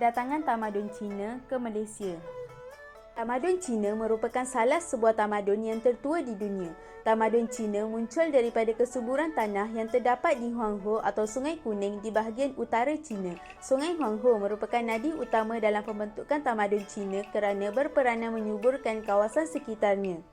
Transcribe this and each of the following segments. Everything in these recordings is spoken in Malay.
kedatangan tamadun Cina ke Malaysia. Tamadun Cina merupakan salah sebuah tamadun yang tertua di dunia. Tamadun Cina muncul daripada kesuburan tanah yang terdapat di Huanghe atau Sungai Kuning di bahagian utara China. Sungai Huanghe merupakan nadi utama dalam pembentukan tamadun Cina kerana berperanan menyuburkan kawasan sekitarnya.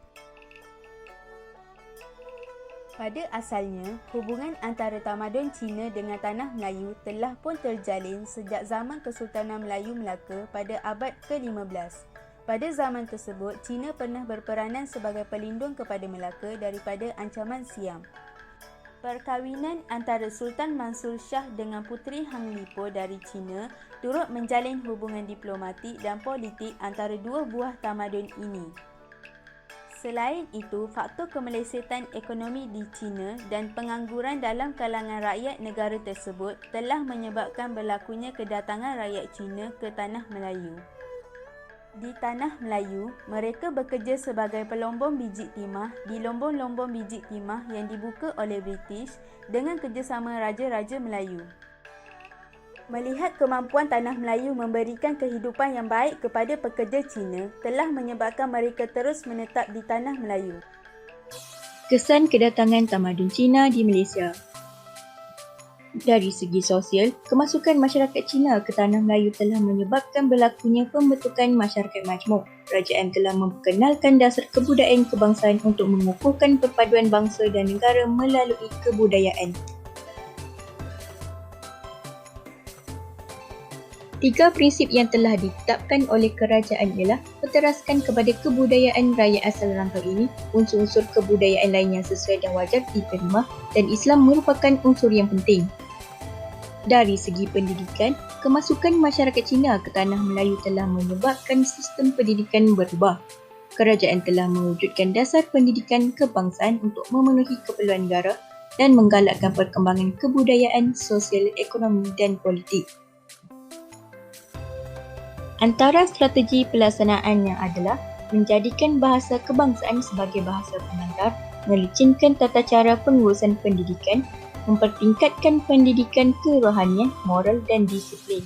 Pada asalnya, hubungan antara tamadun Cina dengan tanah Melayu telah pun terjalin sejak zaman Kesultanan Melayu Melaka pada abad ke-15. Pada zaman tersebut, Cina pernah berperanan sebagai pelindung kepada Melaka daripada ancaman Siam. Perkahwinan antara Sultan Mansur Shah dengan Puteri Hang Lipo dari Cina turut menjalin hubungan diplomatik dan politik antara dua buah tamadun ini. Selain itu, faktor kemelesetan ekonomi di China dan pengangguran dalam kalangan rakyat negara tersebut telah menyebabkan berlakunya kedatangan rakyat Cina ke Tanah Melayu. Di Tanah Melayu, mereka bekerja sebagai pelombong biji timah di lombong-lombong biji timah yang dibuka oleh British dengan kerjasama Raja-Raja Melayu. Melihat kemampuan Tanah Melayu memberikan kehidupan yang baik kepada pekerja Cina telah menyebabkan mereka terus menetap di Tanah Melayu. Kesan kedatangan tamadun Cina di Malaysia. Dari segi sosial, kemasukan masyarakat Cina ke Tanah Melayu telah menyebabkan berlakunya pembentukan masyarakat majmuk. Kerajaan telah memperkenalkan dasar kebudayaan kebangsaan untuk mengukuhkan perpaduan bangsa dan negara melalui kebudayaan. 3 prinsip yang telah ditetapkan oleh kerajaan ialah berteraskan kepada kebudayaan rakyat asal rantau ini, unsur-unsur kebudayaan lain yang sesuai dan wajar diterima dan Islam merupakan unsur yang penting. Dari segi pendidikan, kemasukan masyarakat Cina ke Tanah Melayu telah menyebabkan sistem pendidikan berubah. Kerajaan telah mewujudkan dasar pendidikan kebangsaan untuk memenuhi keperluan negara dan menggalakkan perkembangan kebudayaan, sosial, ekonomi dan politik. Antara strategi pelaksanaannya adalah menjadikan bahasa kebangsaan sebagai bahasa pengantar, melicinkan tata cara pengurusan pendidikan, mempertingkatkan pendidikan kerohanian, moral dan disiplin.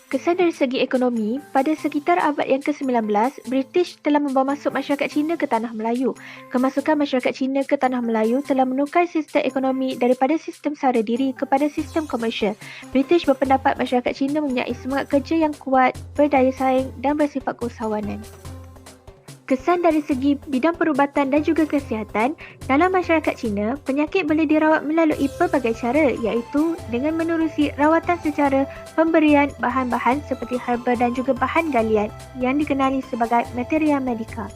Kesan dari segi ekonomi, pada sekitar abad yang ke-19, British telah membawa masuk masyarakat Cina ke Tanah Melayu. Kemasukan masyarakat Cina ke Tanah Melayu telah menukar sistem ekonomi daripada sistem sara diri kepada sistem komersial. British berpendapat masyarakat Cina mempunyai semangat kerja yang kuat, berdaya saing dan bersifat keusahawanan. Kesan dari segi bidang perubatan dan juga kesihatan, dalam masyarakat Cina, penyakit boleh dirawat melalui pelbagai cara iaitu dengan menerusi rawatan secara pemberian bahan-bahan seperti herba dan juga bahan galian yang dikenali sebagai materia medika.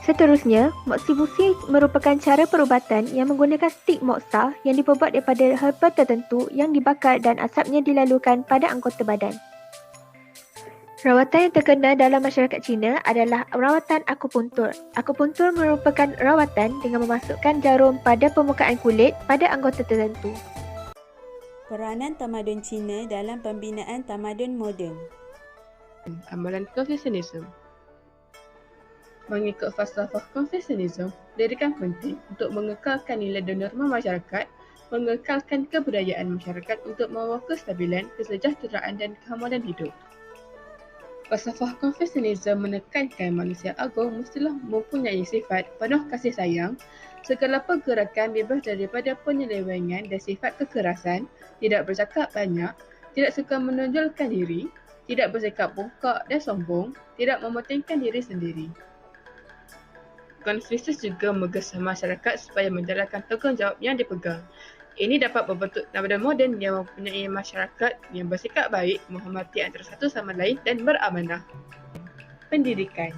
Seterusnya, moksibusi merupakan cara perubatan yang menggunakan stik moksa yang diperbuat daripada herba tertentu yang dibakar dan asapnya dilalukan pada anggota badan. Rawatan yang terkenal dalam masyarakat Cina adalah rawatan akupuntur. Akupuntur merupakan rawatan dengan memasukkan jarum pada permukaan kulit pada anggota tertentu. Peranan tamadun Cina dalam pembinaan tamadun moden. Amalan Confucianism. Mengikut falsafah Confucianism, pendidikan penting untuk mengekalkan nilai dan norma masyarakat, mengekalkan kebudayaan masyarakat untuk membawa kestabilan, kesejahteraan dan keamanan hidup. Falsafah Confucianism menekankan manusia agung mestilah mempunyai sifat penuh kasih sayang, segala pergerakan bebas daripada penyelewengan dan sifat kekerasan, tidak bercakap banyak, tidak suka menonjolkan diri, tidak bersikap bongkak dan sombong, tidak mementingkan diri sendiri. Confucius juga menggesa masyarakat supaya menjalankan tanggungjawab yang dipegang. Ini dapat membentuk tamadun moden yang mempunyai masyarakat yang bersikap baik, menghormati antara satu sama lain dan beramanah. Pendidikan.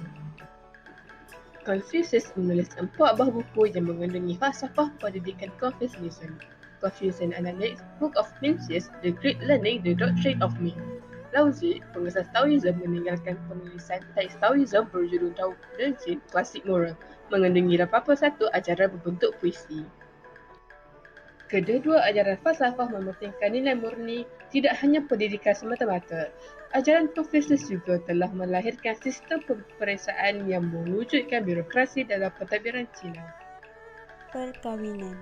Confucius menulis 4 buah buku yang mengandungi falsafah pendidikan Confucianism. Confucian Analects, Book of Mencius, The Great Learning, The Doctrine of Me. Laozi, pengasas Taoism, meninggalkan penulisan teks Taoism berjudul Tao Te Ching, Klasik Moral, mengandungi 81 ajaran berbentuk puisi. Kedua-dua ajaran falsafah mementingkan nilai murni, tidak hanya pendidikan semata-mata. Ajaran Confucius juga telah melahirkan sistem peperiksaan yang mewujudkan birokrasi dalam pentadbiran Cina. Perkahwinan.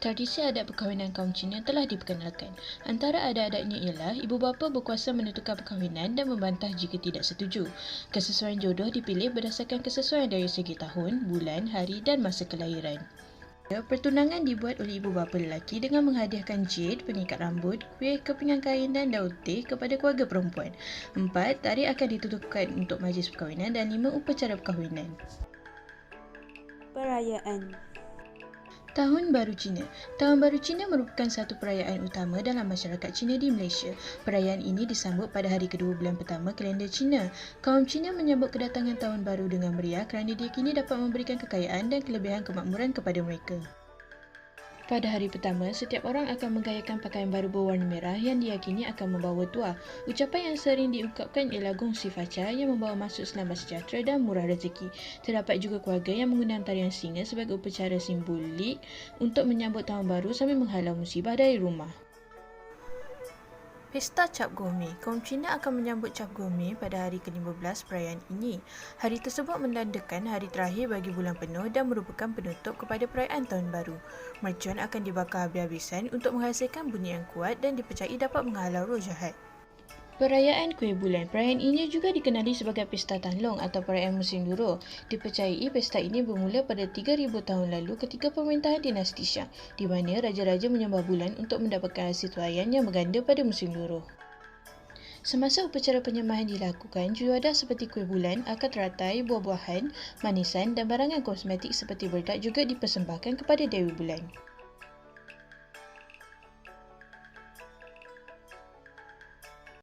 Tradisi adat perkahwinan kaum Cina telah diperkenalkan. Antara adat-adatnya ialah ibu bapa berkuasa menentukan perkahwinan dan membantah jika tidak setuju. Kesesuaian jodoh dipilih berdasarkan kesesuaian dari segi tahun, bulan, hari dan masa kelahiran. Pertunangan dibuat oleh ibu bapa lelaki dengan menghadiahkan jade, pengikat rambut, kuih, kepingan kain dan daun teh kepada keluarga perempuan. 4. Tarikh akan ditentukan untuk majlis perkahwinan dan 5. Upacara perkahwinan. Perayaan. Tahun Baru Cina. Tahun Baru Cina merupakan satu perayaan utama dalam masyarakat Cina di Malaysia. Perayaan ini disambut pada hari kedua bulan pertama kalender Cina. Kaum Cina menyambut kedatangan Tahun Baru dengan meriah kerana diyakini dapat memberikan kekayaan dan kelebihan kemakmuran kepada mereka. Pada hari pertama, setiap orang akan menggayakan pakaian baru berwarna merah yang diyakini akan membawa tuah. Ucapan yang sering diungkapkan ialah Gong Si Fa Cha yang membawa maksud selamat sejahtera dan murah rezeki. Terdapat juga keluarga yang menggunakan tarian singa sebagai upacara simbolik untuk menyambut tahun baru sambil menghalau musibah dari rumah. Pesta Cap Gome. Kaum Cina akan menyambut Cap Gome pada hari ke-15 perayaan ini. Hari tersebut menandakan hari terakhir bagi bulan penuh dan merupakan penutup kepada perayaan Tahun Baru. Mercun akan dibakar habis-habisan untuk menghasilkan bunyi yang kuat dan dipercayai dapat menghalau roh jahat. Perayaan Kuih Bulan. Perayaan ini juga dikenali sebagai Pesta Tanlong atau perayaan musim duro. Dipercayai pesta ini bermula pada 3,000 tahun lalu ketika pemerintahan dinasti Shang, di mana raja-raja menyembah bulan untuk mendapatkan hasil tuaian yang berganda pada musim duro. Semasa upacara penyembahan dilakukan, juadah seperti kuih bulan, akar teratai, buah-buahan, manisan dan barangan kosmetik seperti berdak juga dipersembahkan kepada Dewi Bulan.